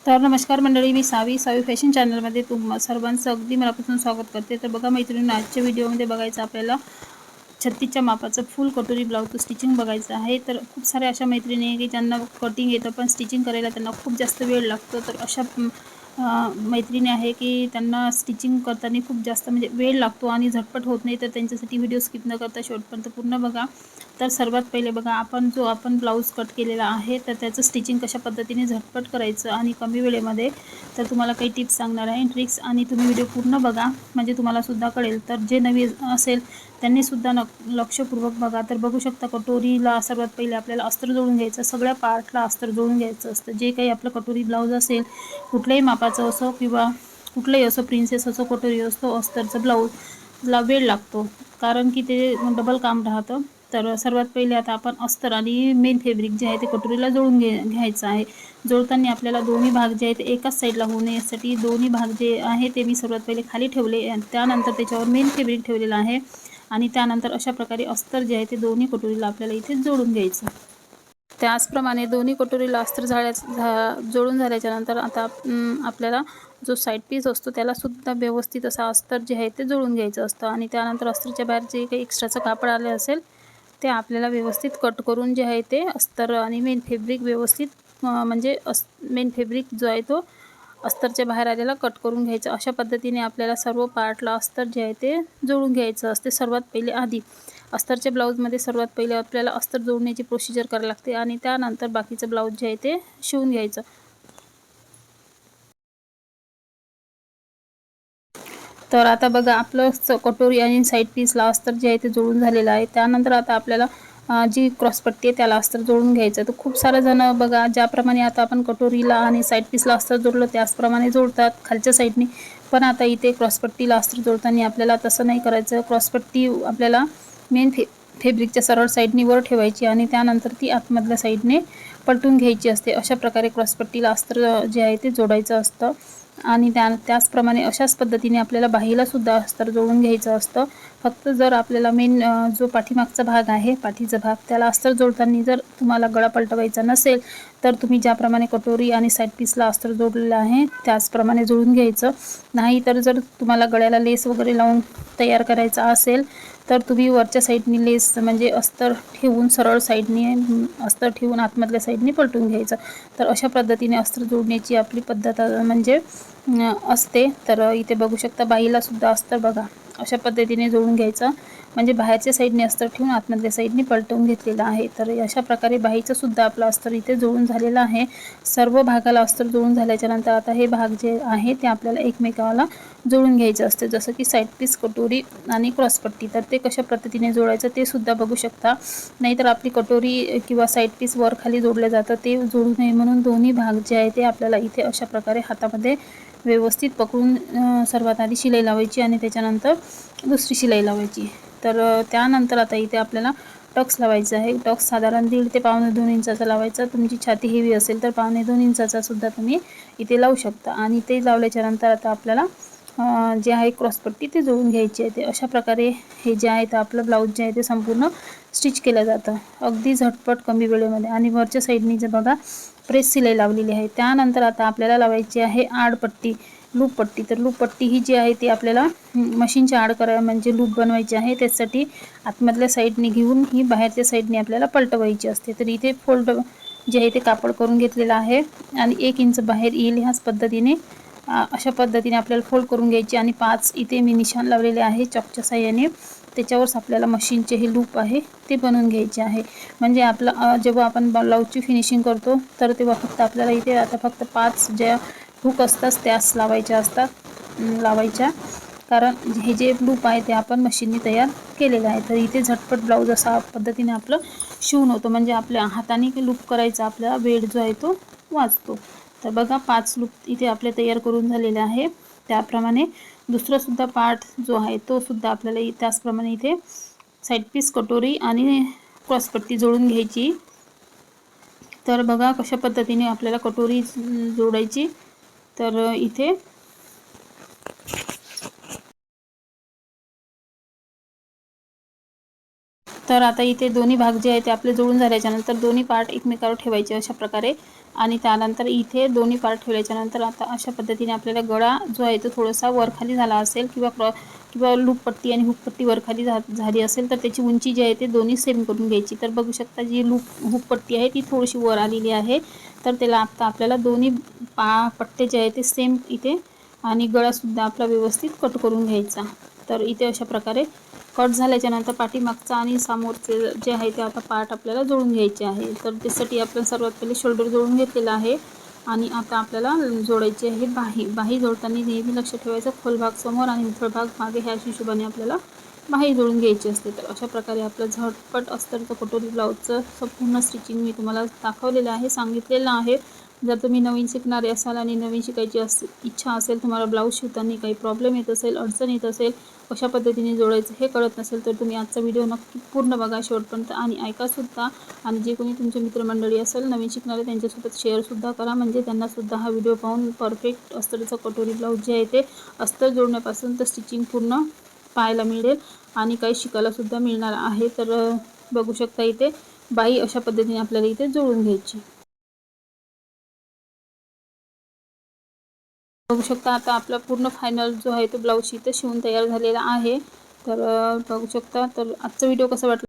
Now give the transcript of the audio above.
तर नमस्कार मंडळी, मी सावी फॅशन चॅनलमध्ये तुम्हा सर्वांचं अगदी मनापासून स्वागत करते। तर बघा मैत्रिणींनो, आजच्या व्हिडिओमध्ये बघायचं आपल्याला 36च्या मापाचं फुल कटोरी ब्लाऊजचं स्टिचिंग बघायचं आहे। तर खूप साऱ्या अशा मैत्रिणी आहे की ज्यांना कटिंग येतं पण स्टिचिंग करायला त्यांना खूप जास्त वेळ लागतो। तर अशा मैत्रिणी आहे की त्यांना स्टिचिंग करताना खूप जास्त म्हणजे वेळ लागतो आणि झटपट होत नाही। तर त्यांच्यासाठी व्हिडिओ स्किप न करता शेवटपर्यंत पूर्ण बघा। तर सर्वात पहिले बघा, आपण ब्लाऊज कट केलेला आहे तर त्याचं स्टिचिंग कशा पद्धतीने झटपट करायचं आणि कमी वेळेमध्ये, तर तुम्हाला काही टिप्स सांगणार आहे, ट्रिक्स, आणि तुम्ही व्हिडिओ पूर्ण बघा म्हणजे तुम्हाला सुद्धा कळेल। तर जे नवीन असेल त्यांनी सुद्धा लक्षपूर्वक बघा। तर बघू शकता, कटोरीला सर्वात पहिले आपल्याला अस्तर जोडून घ्यायचं, सगळ्या पार्टला अस्तर जोडून घ्यायचं असतं। जे काही आपलं कटोरी ब्लाऊज असेल, कुठल्याही मापाचं असो किंवा कुठलंही असो, प्रिन्सेस असो, कटोरी असतो, अस्तरचं ब्लाऊजला वेळ लागतो कारण की ते डबल काम राहतं। तर सर्वात पहिले आता आपण अस्तर आणि मेन फॅब्रिक जे आहे ते कटोरीला जोडून घ्यायचं आहे। जोडताना आपल्याला दोन्ही भाग जे आहेत एकाच साईडला होऊ नये यासाठी दोन्ही भाग जे आहे ते मी सर्वात पहिले खाली ठेवले आणि त्यानंतर त्याच्यावर मेन फॅब्रिक ठेवलेलं आहे आणि त्यानंतर अशा प्रकारे अस्तर जे आहे ते दोन्ही कटोरीला आपल्याला इथे जोडून घ्यायचं। त्याचप्रमाणे दोन्ही कटोरीला अस्तर जोडून झाल्याच्या नंतर आता आपल्याला जो साईड पीस असतो त्याला सुद्धा व्यवस्थित असा अस्तर जे आहे ते जोडून घ्यायचं असतं आणि त्यानंतर अस्तरच्या बाहेर जे काही एक्स्ट्राचं कापड आले असेल ते आपल्याला व्यवस्थित कट करून जे आहे ते अस्तर आणि मेन फॅब्रिक व्यवस्थित म्हणजे मेन फॅब्रिक जो आहे तो अस्तरच्या बाहेर आलेला कट करून घ्यायचा। अशा पद्धतीने आपल्याला सर्व पार्टला अस्तर जे आहे ते जोडून घ्यायचं असते। सर्वात पहिले आधी अस्तरच्या ब्लाऊजमध्ये सर्वात पहिले आपल्याला अस्तर जोडण्याची प्रोसिजर करावी लागते आणि त्यानंतर बाकीचं ब्लाऊज जे आहे ते शिवून घ्यायचं। तर आता बघा, आपलं कटोरी आणि साईड पीसला अस्तर जे आहे ते जोडून झालेलं आहे। त्यानंतर आता आपल्याला जी क्रॉसपट्टी आहे त्याला अस्तर जोडून घ्यायचं। तर खूप सारे जण बघा, ज्याप्रमाणे आता आपण कटोरीला आणि साईड पीसला अस्तर जोडलं त्याचप्रमाणे जोडतात खालच्या साईडनी, पण आता इथे क्रॉसपट्टीला अस्तर जोडताना आपल्याला तसं नाही करायचं। क्रॉसपट्टी आपल्याला मेन फॅब्रिकच्या सरळ साईडनी वर ठेवायची आणि त्यानंतर ती आतमधल्या साईडने पलटून घ्यायची असते। अशा प्रकारे क्रॉसपट्टीला अस्तर जे आहे ते जोडायचं असतं आणि त्याचप्रमाणे अशाच पद्धतीने आपल्याला बाहीला सुद्धा अस्तर जोडून घ्यायचं असतं। फक्त जर आपल्याला मेन जो पाठीमागचा भाग आहे, पाठीचा भाग, त्याला अस्तर जोडताना जर तुम्हाला गळा पलटवायचा नसेल तर तुम्ही ज्याप्रमाणे कटोरी आणि साईड पीसला अस्तर जोडलेलं आहे त्याचप्रमाणे जोडून घ्यायचं। नाही तर जर तुम्हाला गळ्याला लेस वगैरे लावून तयार करायचा असेल तर तुम्ही वरच्या साईडनी लेस म्हणजे अस्तर ठेवून सरळ साईडने अस्तर ठेवून आतमधल्या साईडने पलटून घ्यायचं। तर अशा पद्धतीने अस्तर जोडण्याची आपली पद्धत म्हणजे असते। तर इथे बघू शकता, बाहीला सुद्धा अस्तर बघा अशा पद्धतीने जोडून घ्यायचं म्हणजे बाहेरच्या साईडने अस्तर ठेवून आतमधल्या साईडने पलटवून घेतलेलं आहे। तर अशा प्रकारे बाहीचं सुद्धा आपलं अस्तर इथे जोडून झालेलं आहे। सर्व भागाला अस्तर जोडून झाल्याच्या नंतर आता हे भाग जे आहे ते आपल्याला एकमेकाला जोडून घ्यायचं असतं, जसं की साईड पीस, कटोरी आणि क्रॉसपट्टी। तर ते कशा पद्धतीने जोडायचं ते सुद्धा बघू शकता। नाहीतर आपली कटोरी किंवा साईड पीस वर खाली जोडलं जातं, ते जोडू नये म्हणून दोन्ही भाग जे आहे ते आपल्याला इथे अशा प्रकारे हातामध्ये व्यवस्थित पकडून सर्वात आधी शिलाई लावायची आणि त्याच्यानंतर दुसरी शिलाई लावायची। तर त्यानंतर आता इथे आपल्याला टक्स लावायचं आहे। टक्स साधारण 1.5 ते 2.25 इंचाचा लावायचा। तुमची छाती हेवी असेल तर 2.25 इंचाचा सुद्धा तुम्ही इथे लावू शकता आणि ते लावल्याच्या नंतर आता आपल्याला जे आहे क्रॉसपट्टी ते जोडून घ्यायची आहे। ते अशा प्रकारे हे जे आहे ते आपलं ब्लाऊज जे आहे ते संपूर्ण स्टिच केलं जातं अगदी झटपट कमी वेळेमध्ये। आणि वरच्या साईडनी जे बघा प्रेस शिलाई लावलेली आहे। त्यानंतर आता आपल्याला लावायची आहे आडपट्टी, लूप पट्टी। तर लूप पट्टी ही जी आहे ती आपल्याला मशीनच्या आड म्हणजे लूप बनवायची आहे, त्यासाठी आतमधल्या साईडने घेऊन ही बाहेरच्या साईडने आपल्याला पलटवायची असते। तर इथे फोल्ड जे आहे ते कापड करून घेतलेलं आहे आणि 1 इंच बाहेर येईल ह्याच पद्धतीने अशा पद्धतीने आपल्याला फोल्ड करून घ्यायची आणि 5 इथे मी निशाण लावलेले आहे चॉकच्या साहाय्याने, त्याच्यावरच आपल्याला मशीनचे हे लूप आहे ते बनवून घ्यायचे आहे। म्हणजे आपलं जेव्हा आपण ब्लाऊजची फिनिशिंग करतो तर तेव्हा फक्त आपल्याला इथे आता फक्त 5 ज्या हुक असतात त्याच लावायच्या, कारण हे जे लूप आहे ते आपण मशीनने तयार केलेलं आहे। तर इथे झटपट ब्लाऊज असा पद्धतीने आपलं शिवून होतं, म्हणजे आपल्या हाताने लूप करायचा आपला वेळ जो आहे तो वाचतो। तर बघा 5 लूप इथे आपले तयार करून झालेले आहे। त्याप्रमाणे दुसरा सुद्धा पार्ट जो आहे तो सुद्धा आपल्याला त्याचप्रमाणे इथे साईड पीस, कटोरी आणि क्रॉसपट्टी जोडून घ्यायची। तर बघा कशा पद्धतीने आपल्याला कटोरी जोडायची। तर इथे तर आता इथे दोन्ही भाग जे आहे ते आपले जुळून झाल्याच्यानंतर दोन्ही पार्ट एकमेकावर ठेवायचे अशा प्रकारे आणि त्यानंतर इथे दोन्ही पार्ट ठेवल्याच्यानंतर आता अशा पद्धतीने आपल्याला गळा जो आहे तो थोडासा वरखाली झाला असेल किंवा लूपपट्टी आणि हुकपट्टी वरखाली झाली असेल तर त्याची उंची जी आहे ते दोन्ही सेम करून घ्यायची। तर बघू शकता जी हुकपट्टी आहे ती थोडीशी वर आलेली आहे, तर त्याला आता आपल्याला दोन्ही पट्टे जे आहे ते सेम इथे आणि गळासुद्धा आपला व्यवस्थित कट करून घ्यायचा। तर इथे अशा प्रकारे कट झाल्याच्यानंतर पाठीमागचा आणि समोरचे जे आहे ते आता पार्ट आपल्याला जोडून घ्यायचे आहे। तर त्यासाठी आपण सर्वात पहिले शोल्डर जोडून घेतलेला आहे आणि आता आपल्याला जोडायची आहे बाही जोडताना नेहमी लक्ष ठेवायचं खोल भाग समोर आणि उथळ भाग मागे ह्या हिशोबाने आपल्याला बाही जोडून घ्यायची असते। तर अशा प्रकारे आपलं झटपट अस्तरचं कटोरी ब्लाऊजचं संपूर्ण स्टिचिंग मी तुम्हाला दाखवलेलं आहे, सांगितलेलं आहे। जर तुम्ही नवीन शिकणारे असाल आणि नवीन शिकायची इच्छा असेल, तुम्हाला ब्लाऊज शिवताना काही प्रॉब्लेम येत असेल, अडचण येत असेल, कशा पद्धतीने जोडायचं हे कळत नसेल, तर तुम्ही आजचा व्हिडिओ नक्की पूर्ण बघा शेवटपर्यंत आणि ऐकासुद्धा आणि जे कोणी तुमचे मित्रमंडळी असेल नवीन शिकणारे त्यांच्यासोबत शेअरसुद्धा करा, म्हणजे त्यांनासुद्धा हा व्हिडिओ पाहून परफेक्ट अस्तरचं कटोरी ब्लाऊज जे आहे ते अस्तर जोडण्यापासून तर स्टिचिंग पूर्ण पाहायला मिळेल आणि काही शिकायलासुद्धा मिळणार आहे। तर बघू शकता इथे बाही अशा पद्धतीने आपल्याला इथे जोडून घ्यायची। बघू शकता आता आपला पूर्ण फायनल जो आहे तो ब्लाऊज इथे शिवून तयार झालेला आहे। तर बघू शकता। तर आजचा व्हिडिओ कसा वाटला